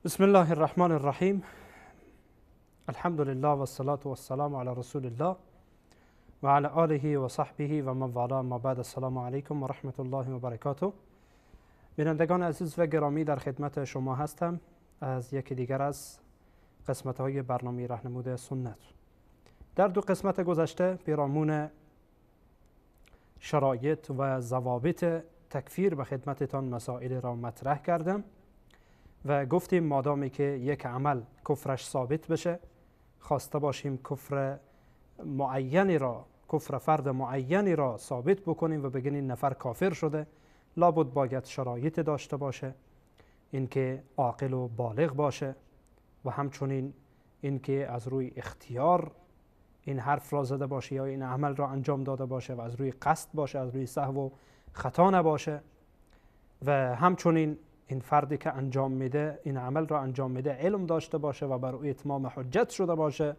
بسم الله الرحمن الرحیم. الحمد لله و الصلاة و السلام علی رسول الله و علی آله و صحبه و من والاه. ما بعد، السلام علیکم و رحمت الله و برکاته. بینندگان عزیز و گرامی، در خدمت شما هستم از یکی دیگر از قسمت های برنامه راهنمود سنت. در دو قسمت گذشته پیرامون شرایط و ضوابط تکفیر به خدمتتان مسائل را مطرح کردم و گفتیم مادامی که یک عمل کفرش ثابت بشه، خواسته باشیم کفر معینی را، کفر فرد معینی را ثابت بکنیم و بگیم این نفر کافر شده، لابد باید شرایط داشته باشه، اینکه عاقل و بالغ باشه و همچنین اینکه از روی اختیار این حرف را زده باشه یا این عمل را انجام داده باشه و از روی قصد باشه، از روی سهو و خطا نباشه و همچنین این فردی که انجام میده، این عمل را انجام میده، علم داشته باشه و بر او اتمام حجت شده باشه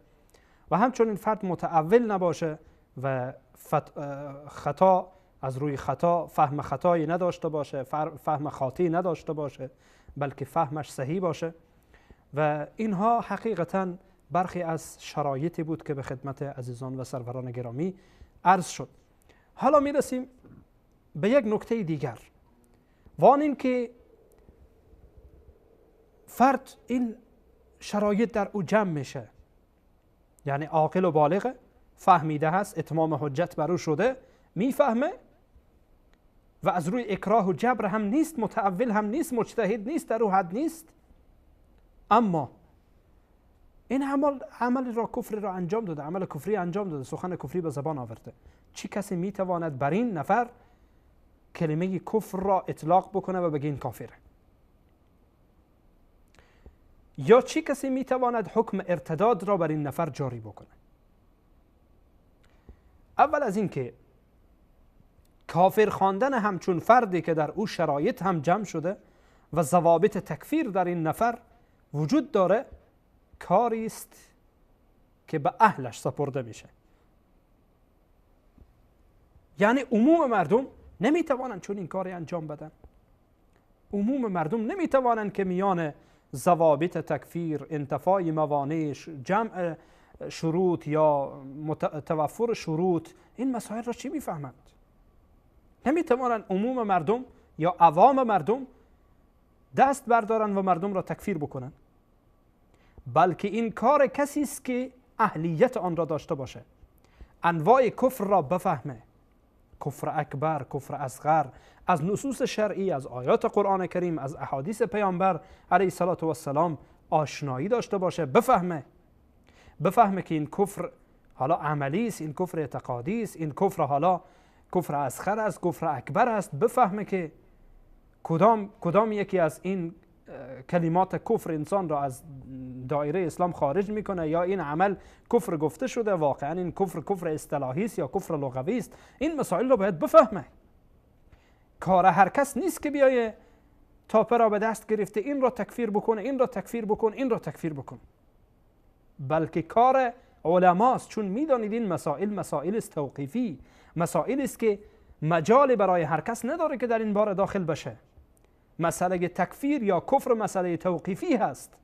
و همچنین فرد متأول نباشه و خطا از روی خطا فهم خطایی نداشته باشه، فهم خاطی نداشته باشه، بلکه فهمش صحیح باشه. و اینها حقیقتا برخی از شرایطی بود که به خدمت عزیزان و سروران گرامی عرض شد. حالا میرسیم به یک نکته دیگر، وان این که فرد این شرایط در او جمع میشه، یعنی عاقل و بالغه، فهمیده هست، اتمام حجت بر او شده، میفهمه و از روی اکراه و جبر هم نیست، متأول هم نیست، مجتهد نیست، در او حد نیست، اما این عمل را کفری را انجام داده، عمل کفری انجام داده، سخن کفری به زبان آورده. چی کسی میتواند بر این نفر کلمه کفر را اطلاق بکنه و بگه این کافره؟ یا چی کسی میتواند حکم ارتداد را بر این نفر جاری بکنه؟ اول از این که کافر خواندن همچون فردی که در او شرایط هم جمع شده و ضوابط تکفیر در این نفر وجود داره، کاری است که به اهلش سپرده میشه. یعنی عموم مردم نمیتوانند چون این کاری انجام بدن. عموم مردم نمیتوانند که میان ضوابط تکفیر، انتفاع موانع، جمع شروط یا توفر شروط، این مسائل را چی میفهمند؟ نمیتوانند عموم مردم یا عوام مردم دست بردارن و مردم را تکفیر بکنن، بلکه این کار کسی است که اهلیت آن را داشته باشه، انواع کفر را بفهمه، کفر اکبر، کفر اصغر، از نصوص شرعی، از آیات قرآن کریم، از احادیث پیامبر علیه السلام آشنایی داشته باشه، بفهمه که این کفر حالا عملی است، این کفر اعتقادی است، این کفر حالا کفر اصغر است، کفر اکبر است، بفهمه که کدام یکی از این کلمات کفر انسان را از دایره اسلام خارج میکنه، یا این عمل کفر گفته شده، واقعا این کفر اصطلاحی است یا کفر لغوی است. این مسائل را باید بفهمه. کار هر کس نیست که بیایه تاپه را به دست گرفته این را تکفیر بکنه، این را تکفیر بکن، این را تکفیر بکن، بلکه کار علماست. چون میدانید این مسائل است توقیفی، مسائل است که مجال برای هر کس نداره که در این باره داخل بشه. مسئله تکفیر یا کفر مسئله توقیفی هست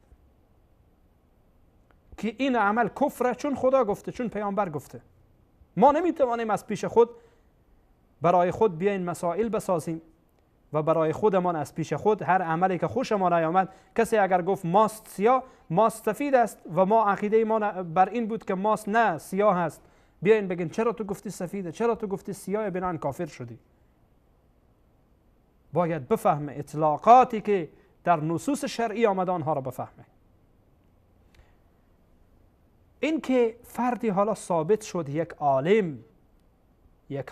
که این عمل کفره چون خدا گفته، چون پیامبر گفته. ما نمیتوانیم از پیش خود برای خود بیاین مسائل بسازیم و برای خودمان از پیش خود هر عملی که خوشمان نیامد، کسی اگر گفت ماست سیاه، ماست سفید است و ما عقیده ما بر این بود که ماست نه سیاه است، بیاین بگین چرا تو گفتی سفیده، چرا تو گفتی سیاه، بنان کافر شدی. باید بفهمه اطلاقاتی که در نصوص شرعی آمده آنها را بفهمه. این که فردی حالا ثابت شد یک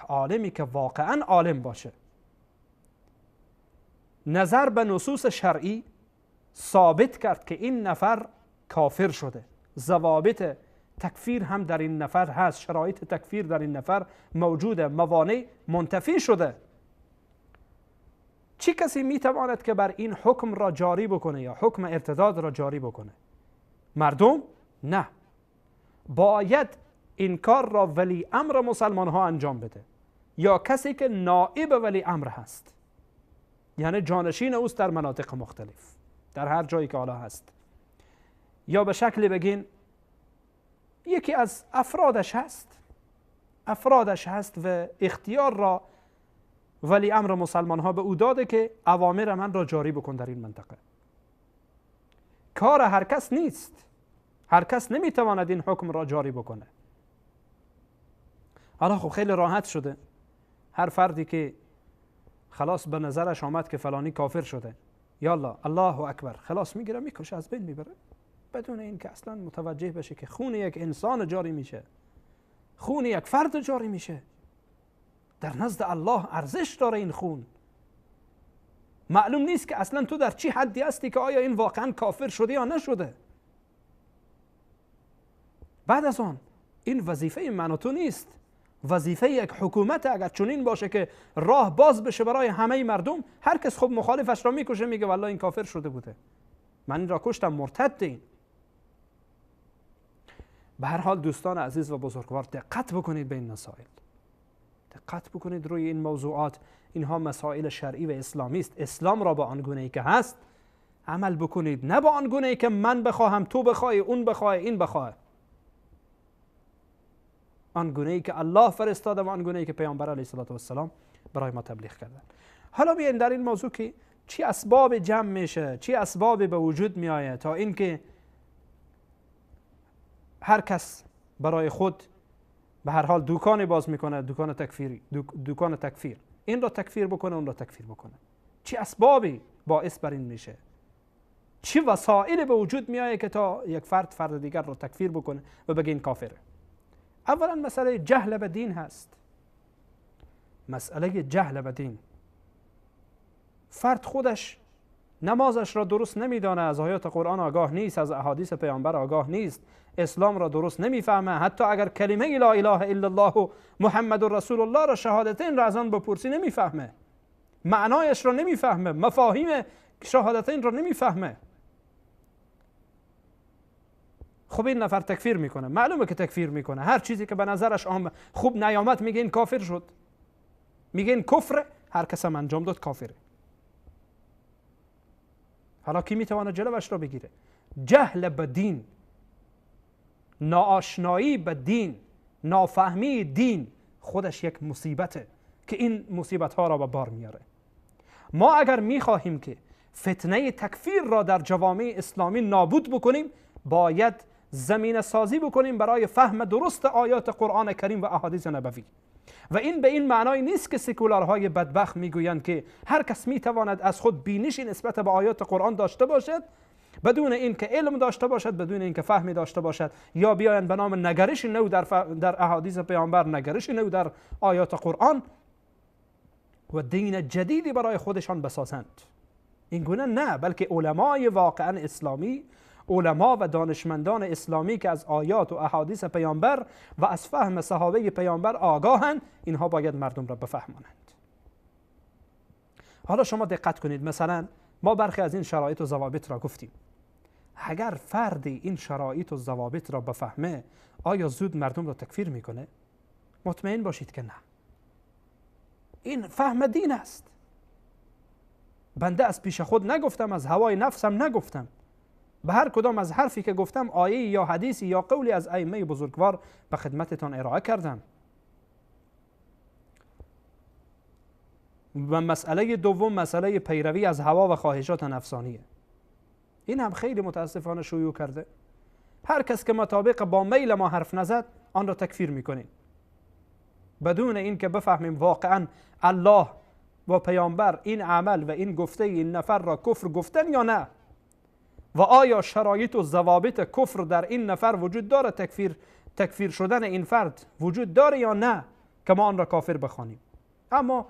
عالمی که واقعا عالم باشه، نظر به نصوص شرعی ثابت کرد که این نفر کافر شده، ضوابط تکفیر هم در این نفر هست، شرایط تکفیر در این نفر موجوده، موانع منتفی شده، چی کسی میتواند که بر این حکم را جاری بکنه یا حکم ارتداد را جاری بکنه؟ مردم؟ نه، باید این کار را ولی امر مسلمان ها انجام بده یا کسی که نائب ولی امر هست، یعنی جانشین اوست در مناطق مختلف. در هر جایی که حالا هست، یا به شکل بگین یکی از افرادش هست و اختیار را ولی امر مسلمان ها به او داده که اوامر من را جاری بکن در این منطقه. کار هر کس نیست، هر کس نمیتواند این حکم را جاری بکنه. حالا خب خیلی راحت شده، هر فردی که خلاص به نظرش آمد که فلانی کافر شده، یالا الله اکبر، خلاص میگیره میکشه، از بین میبره، بدون این که اصلا متوجه بشه که خون یک انسان جاری میشه، خون یک فرد جاری میشه. در نزد الله ارزش داره این خون. معلوم نیست که اصلا تو در چی حدی هستی که آیا این واقعا کافر شده یا نشده. بعد از آن این وظیفه من و تو نیست، وظیفه یک حکومت اگر چنین باشه که راه باز بشه برای همه مردم، هر کس خب مخالفش را میکشه، میگه والله این کافر شده بوده، من این را کشتم، مرتد. این به هر حال دوستان عزیز و بزرگوار، دقت بکنید به این مسائل، دقت بکنید روی این موضوعات. اینها مسائل شرعی و اسلامی است. اسلام را با آنگونه‌ای که هست عمل بکنید، نه با آنگونه‌ای که من بخواهم، تو بخوای، اون بخوای، این بخواه. آنگونه‌ای که الله فرستاده و آنگونه‌ای که پیامبر علیه السلام برای ما تبلیغ کردن. حالا بیاین در این موضوع که چی اسباب جمع میشه، چی اسباب به وجود میآید تا اینکه هر کس برای خود به هر حال دکانی باز میکنه، دکان تکفیر، این را تکفیر بکنه، اون را تکفیر بکنه. چی اسبابی باعث بر این میشه؟ چی وسایل به وجود میآید که تا یک فرد دیگر را تکفیر بکنه و بگه این کافره؟ اولا مسئله جهل به دین هست. مسئله جهل به دین. فرد خودش نمازش را درست نمیدانه، از آیات قرآن آگاه نیست، از احادیث پیامبر آگاه نیست، اسلام را درست نمیفهمه. حتی اگر کلمه لا اله الا الله و محمد رسول الله را، شهادتین را از آن بپرسی نمیفهمه، معنایش را نمیفهمه، مفاهیم شهادتین را نمیفهمه. خب این نفر تکفیر میکنه، معلومه که تکفیر میکنه. هر چیزی که به نظرش خوب نیامد میگه این کافر شد، میگه این کفر، هر کس هم انجام داد کافره. حالا کی میتونه جلوش را بگیره؟ جهل به دین، ناآشنایی به دین، نافهمی دین خودش یک مصیبته که این مصیبت ها را به بار میاره. ما اگر میخواهیم که فتنه تکفیر را در جوامع اسلامی نابود بکنیم، باید زمینه سازی بکنیم برای فهم درست آیات قرآن کریم و احادیث نبوی. و این به این معنای نیست که سکولارهای بدبخت میگویند که هر کس میتواند از خود بینشی نسبت به آیات قرآن داشته باشد بدون اینکه علم داشته باشد، بدون اینکه فهمی داشته باشد، یا بیاین به نام نگرش نو در احادیث پیامبر، نگرش نو در آیات قرآن و دین جدیدی برای خودشان بسازند. این گونه نه، بلکه علمای واقعا اسلامی، علما و دانشمندان اسلامی که از آیات و احادیث پیامبر و از فهم صحابه پیامبر آگاهند، اینها باید مردم را بفهمانند. حالا شما دقت کنید، مثلا ما برخی از این شرایط و ضوابط را گفتیم. اگر فردی این شرایط و ضوابط را بفهمه، آیا زود مردم را تکفیر میکنه؟ مطمئن باشید که نه. این فهم دین است. بنده از پیش خود نگفتم، از هوای نفسم نگفتم. به هر کدام از حرفی که گفتم آیه یا حدیثی یا قولی از ائمه بزرگوار به خدمتتان ارائه کردم. و مسئله دوم، مسئله پیروی از هوا و خواهشات نفسانیه. این هم خیلی متاسفانه شیوع کرده. هر کس که مطابق با میل ما حرف نزد، آن را تکفیر میکنیم، بدون اینکه بفهمیم واقعا الله و پیامبر این عمل و این گفته این نفر را کفر گفتن یا نه، و آیا شرایط و ضوابط کفر در این نفر وجود داره، تکفیر شدن این فرد وجود داره یا نه که ما آن را کافر بخوانیم. اما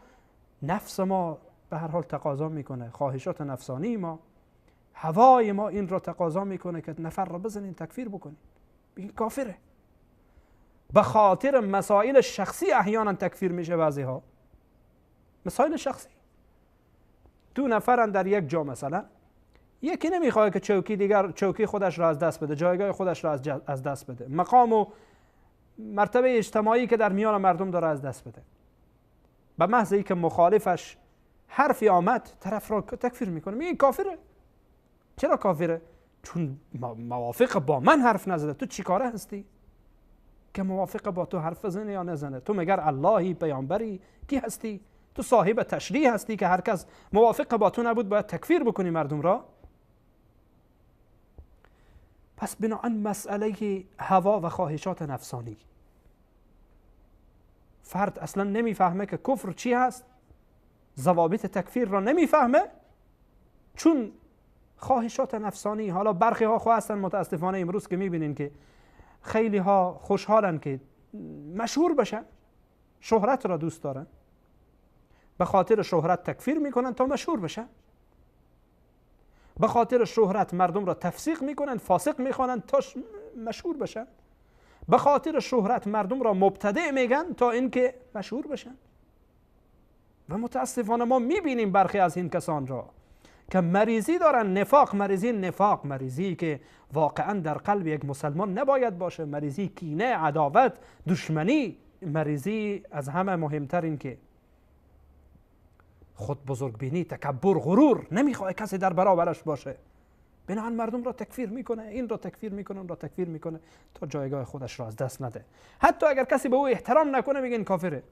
نفس ما به هر حال تقاضا میکنه، خواهشات نفسانی ما، هوای ما این را تقاضا میکنه که نفر را بزنین، تکفیر بکنین، بگین کافره. به خاطر مسائل شخصی احیانا تکفیر میشه. بعضی ها مسائل شخصی، دو نفرن در یک جا، مثلا یکی نمیخواد که چوکی خودش را از دست بده، جایگاه خودش را از دست بده، مقام و مرتبه اجتماعی که در میان مردم داره از دست بده. به محض اینکه مخالفش حرفی آمد، طرف را تکفیر میکنه، میگه کافره. چرا کافره؟ چون موافق با من حرف نزده. تو چی کاره هستی که موافق با تو حرف بزنه یا نزنه؟ تو مگر اللهی، پیامبری، کی هستی؟ تو صاحب تشریع هستی که هر کس موافق با تو نبود باید تکفیر بکنی مردم را؟ پس بناهن مسئله هوا و خواهشات نفسانی، فرد اصلا نمیفهمه که کفر چی هست، ضوابط تکفیر را نمیفهمه، چون خواهشات نفسانی. حالا برخی ها خواه هستن متاسفانه امروز که میبینین که خیلی ها خوشحالن که مشهور بشن، شهرت را دوست دارن، به خاطر شهرت تکفیر میکنن تا مشهور بشن، به خاطر شهرت مردم را تفسیق میکنن، فاسق میخوانن تا مشهور بشن، به خاطر شهرت مردم را مبتدع میگن تا اینکه مشهور بشن. و متاسفانه ما میبینیم برخی از این کسان را که مریضی دارن، نفاق، مریضی که واقعا در قلب یک مسلمان نباید باشه، مریضی کینه، عداوت، دشمنی، مریضی از همه مهمتر این که خود بزرگبینی، تکبر، غرور، نمیخواد کسی در برابرش باشه، بنابراین مردم را تکفیر میکنه، این را تکفیر میکنه، اون را تکفیر میکنه تا جایگاه خودش را از دست نده. حتی اگر کسی به او احترام نکنه میگن کافره.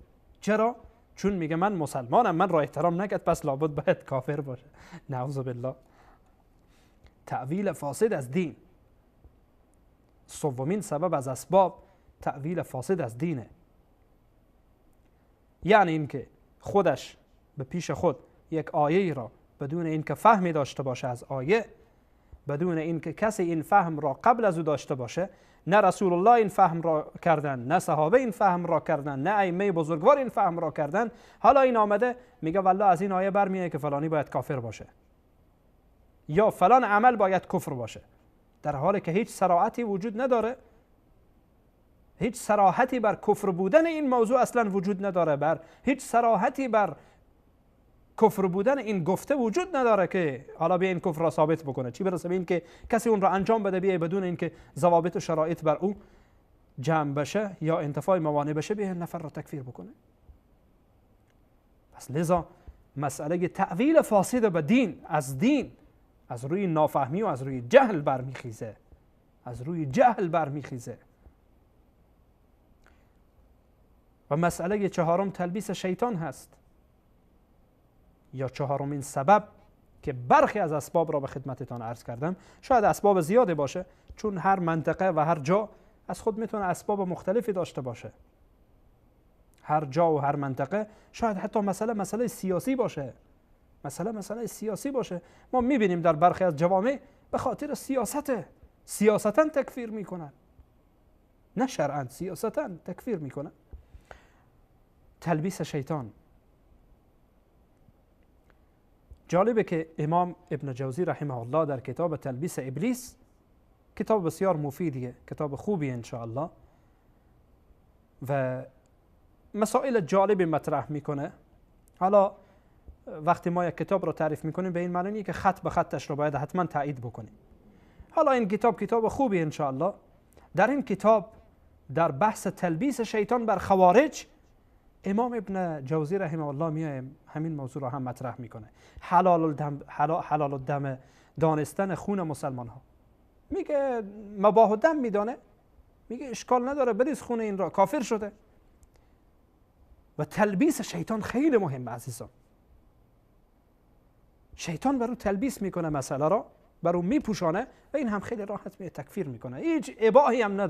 چرا؟ چون میگه من مسلمانم، من را احترام نکرد پس لابد باید کافر باشه. نعوذ بالله. تأویل فاسد از دین، سومین سبب از اسباب تأویل فاسد از دینه. یعنی اینکه خودش به پیش خود یک آیه را بدون اینکه فهمی داشته باشه از آیه، بدون اینکه کسی این فهم را قبل از او داشته باشه، نه رسول الله این فهم را کردن، نه صحابه این فهم را کردن، نه ائمه بزرگوار این فهم را کردن، حالا این آمده میگه والله از این آیه برمیاد که فلانی باید کافر باشه یا فلان عمل باید کفر باشه، در حالی که هیچ صراحتی وجود نداره، هیچ صراحتی بر کفر بودن این موضوع اصلا وجود نداره، بر هیچ صراحتی بر کفر بودن این گفته وجود نداره که حالا بیا این کفر را ثابت بکنه، چی برسه به این که کسی اون را انجام بده بیای بدون اینکه ضوابط و شرایط بر او جمع بشه یا انتفاع موانع بشه بیا نفر را تکفیر بکنه. پس لذا مسئله تأویل فاسد به دین از روی نافهمی و از روی جهل برمیخیزه، و مسئله چهارم تلبیس شیطان هست، یا چهارمین سبب که برخی از اسباب را به خدمتتان عرض کردم. شاید اسباب زیاده باشه، چون هر منطقه و هر جا از خود میتونه اسباب مختلفی داشته باشه، هر جا و هر منطقه. شاید حتی مسئله سیاسی باشه، مسئله سیاسی باشه. ما میبینیم در برخی از جوامع به خاطر سیاستاً تکفیر میکنن، نه شرعاً، سیاستاً تکفیر میکنن. تلبیس شیطان. جالبه که امام ابن جوزی رحمه الله در کتاب تلبیس ابلیس، کتاب بسیار مفیدیه، کتاب خوبی انشاءالله، و مسائل جالبی مطرح میکنه. حالا وقتی ما یک کتاب رو تعریف میکنیم به این معنی نیست که خط به خطش رو باید حتما تایید بکنیم. حالا این کتاب خوبی انشاءالله. در این کتاب در بحث تلبیس شیطان بر خوارج، امام ابن جوزی رحمه الله میاد همین موضوع را هم مطرح میکنه. حلال الدم دانستن خون مسلمان ها. میگه مباح الدم میدانه، میگه اشکال نداره بریز خون این را، کافر شده. و تلبیس شیطان خیلی مهمه عزیزان. شیطان برو تلبیس میکنه مسئله را، برو میپوشانه و این هم خیلی راحت میاد تکفیر میکنه. هیچ اباهی هم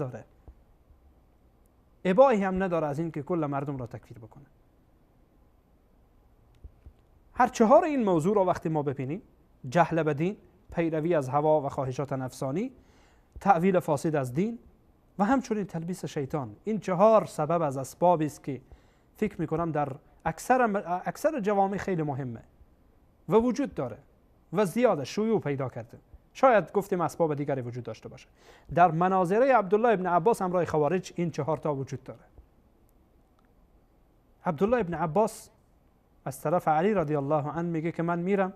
نداره از این که کل مردم را تکفیر بکنه. هر چهار این موضوع را وقتی ما ببینیم، جهل به دین، پیروی از هوا و خواهشات نفسانی، تأویل فاسد از دین و همچنین تلبیس شیطان، این چهار سبب از اسبابی است که فکر میکنم در اکثر جوامع خیلی مهمه و وجود داره و زیاده شیوع پیدا کرده. شاید گفتیم اسباب دیگری وجود داشته باشه. در مناظره عبدالله ابن عباس همراه خوارج این چهار تا وجود داره. عبدالله ابن عباس از طرف علی رضی الله عنه میگه که من میرم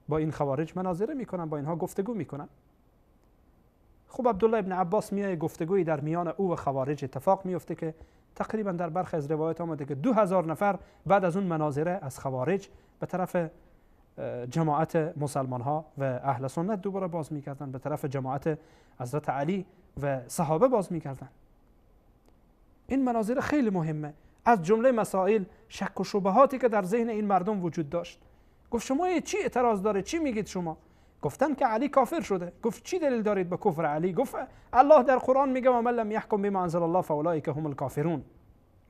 با این خوارج مناظره میکنم، با اینها گفتگو میکنم. خب عبدالله ابن عباس میاد گفتگویی در میان او و خوارج اتفاق میفته که تقریبا در برخی از روایات آمده که 2000 نفر بعد از اون مناظره از خوارج به طرف جماعت مسلمان ها و اهل سنت دوباره باز میکردن، به طرف جماعت حضرت علی و صحابه باز میکردن. این مناظر خیلی مهمه. از جمله مسائل شک و شبهاتی که در ذهن این مردم وجود داشت. گفت شما چی اعتراض داره؟ چی میگید شما؟ گفتن که علی کافر شده. گفت چی دلیل دارید به کفر علی؟ گفت الله در قرآن میگه و من لم یحکم بما انزل الله فاولئک هم الکافرون.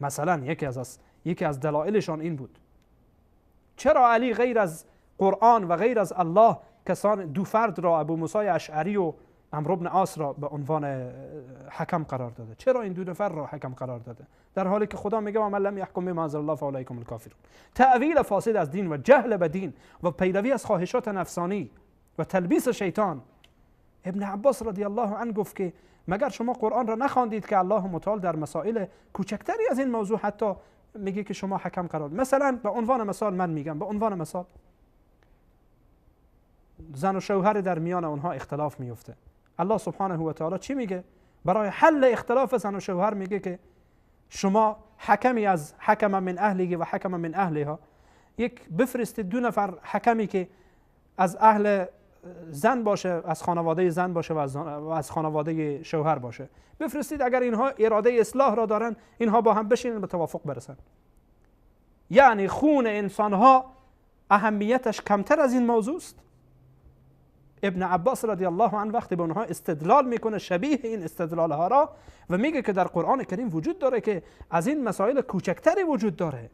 مثلا یکی از دلایلشان این بود. چرا علی غیر از قرآن و غیر از الله کسان دو فرد را، ابو موسی اشعری و عمرو بن عاص را به عنوان حکم قرار داده؟ چرا این دو نفر را حکم قرار داده در حالی که خدا میگه و من لم یحکم بما انزل الله فاولئک هم الکافرون؟ تأویل فاسد از دین و جهل به دین و پیروی از خواهشات نفسانی و تلبیس شیطان. ابن عباس رضی الله عنه گفت که مگر شما قرآن را نخواندید که الله متعال در مسائل کوچکتری از این موضوع حتی میگه که شما حکم قرار. مثلا به عنوان مثال من میگم، به عنوان مثال زن و شوهر در میان اونها اختلاف میفته. الله سبحانه و تعالی چی میگه؟ برای حل اختلاف زن و شوهر میگه که شما حکمی از حکم من اهله و حکم من اهلها، یک بفرستید دو نفر حکمی که از اهل زن باشه، از خانواده زن باشه و از خانواده شوهر باشه، بفرستید. اگر اینها اراده اصلاح را دارن اینها با هم بشینن به توافق برسن. یعنی خون انسانها اهمیتش کمتر از این موضوع است. ابن عباس رضی الله عنه وقتی به اونها استدلال میکنه شبیه این استدلال ها را و میگه که در قرآن کریم وجود داره که از این مسائل کوچکتری وجود داره،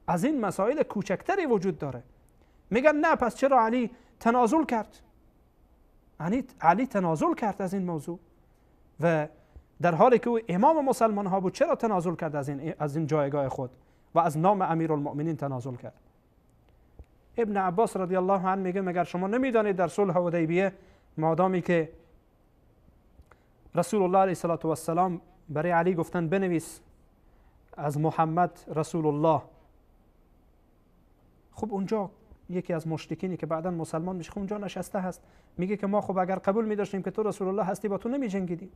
از این مسائل کوچکتری وجود داره. میگن نه پس چرا علی تنازل کرد؟ علی تنازل کرد از این موضوع و در حالی که او امام مسلمان ها بود چرا تنازل کرد از این جایگاه خود و از نام امیرالمؤمنین تنازل کرد؟ ابن عباس رضی الله عنه میگه مگر شما نمیدانید در صلح حدیبیه مادامی که رسول الله علیه السلام برای علی گفتن بنویس از محمد رسول الله، خب اونجا یکی از مشرکینی که بعدا مسلمان میشه اونجا نشسته هست، میگه که ما خب اگر قبول می‌داشتیم که تو رسول الله هستی با تو نمی‌جنگیدیم.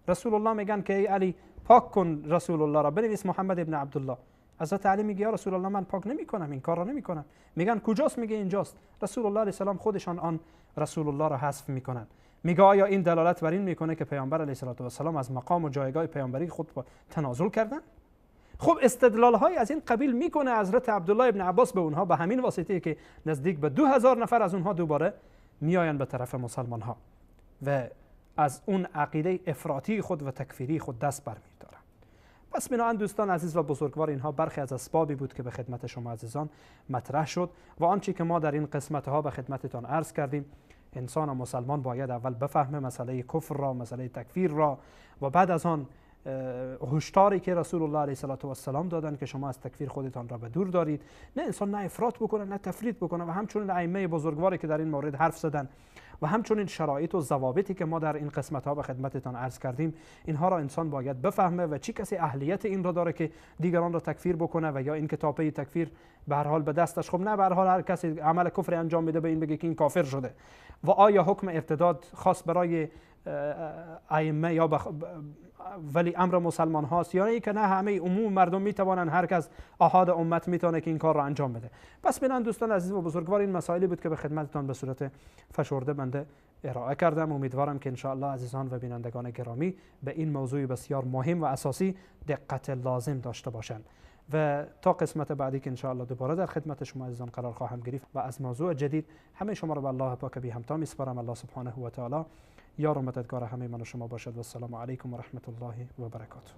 رسول الله میگن که ای علی پاک کن رسول الله را، بنویس محمد ابن عبدالله. حضرت علی میگه یا رسول الله من پاک نمی‌کنم، این کار را نمی‌کنم. میگن کجاست؟ میگه اینجاست. رسول الله علیه السلام خودشان آن رسول الله را حذف میکنن. میگه آیا این دلالت بر این میکنه که پیامبر علیه السلام از مقام و جایگاه پیامبری خود تنازل کردن؟ خب استدلال های از این قبیل میکنه حضرت عبدالله ابن عباس به اونها به همین واسطه که نزدیک به 2000 نفر از اونها دوباره میآیند به طرف مسلمان ها و از اون عقیده افراطی خود و تکفیری خود دست برمی‌دارن. پس بنابراین دوستان عزیز و بزرگوار، اینها برخی از اسبابی بود که به خدمت شما عزیزان مطرح شد و آنچه که ما در این قسمت ها به خدمتتان عرض کردیم، انسان و مسلمان باید اول بفهمه مسئله کفر را، مسئله تکفیر را و بعد از آن هشداری که رسول الله علیه السلام دادن که شما از تکفیر خودتان را به دور دارید. نه انسان نه افراط بکنه نه تفرید بکنه و همچنین ائمه بزرگواری که در این مورد حرف زدن و همچنین شرایط و ضوابطی که ما در این قسمت ها به خدمتتان عرض کردیم، اینها را انسان باید بفهمه و چی کسی اهلیت این را داره که دیگران را تکفیر بکنه و یا این که تاپه تکفیر به هر حال به دستش. خب نه، به هر حال هر کسی عمل کفر انجام میده به این بگه که این کافر شده. و آیا حکم ارتداد خاص برای ائمه یا ولی امر مسلمان هاست یا نه که نه همه عموم مردم میتوانند، هر کس احاد امت میتونه که این کار را انجام بده؟ پس بنان دوستان عزیز و بزرگوار، این مسائلی بود که به خدمتتان به صورت فشرده بنده ارائه کردم. امیدوارم که ان شاء الله عزیزان و بینندگان گرامی به این موضوع بسیار مهم و اساسی دقت لازم داشته باشند و تا قسمت بعدی که ان شاء الله دوباره در خدمت شما عزیزان قرار خواهم گرفت و از موضوع جدید، همه شما را به الله پاک بی همتا میسپارم. الله سبحانه و تعالی یار و مددگار همه من و شما باشد و السلام علیکم و رحمت الله و برکاته.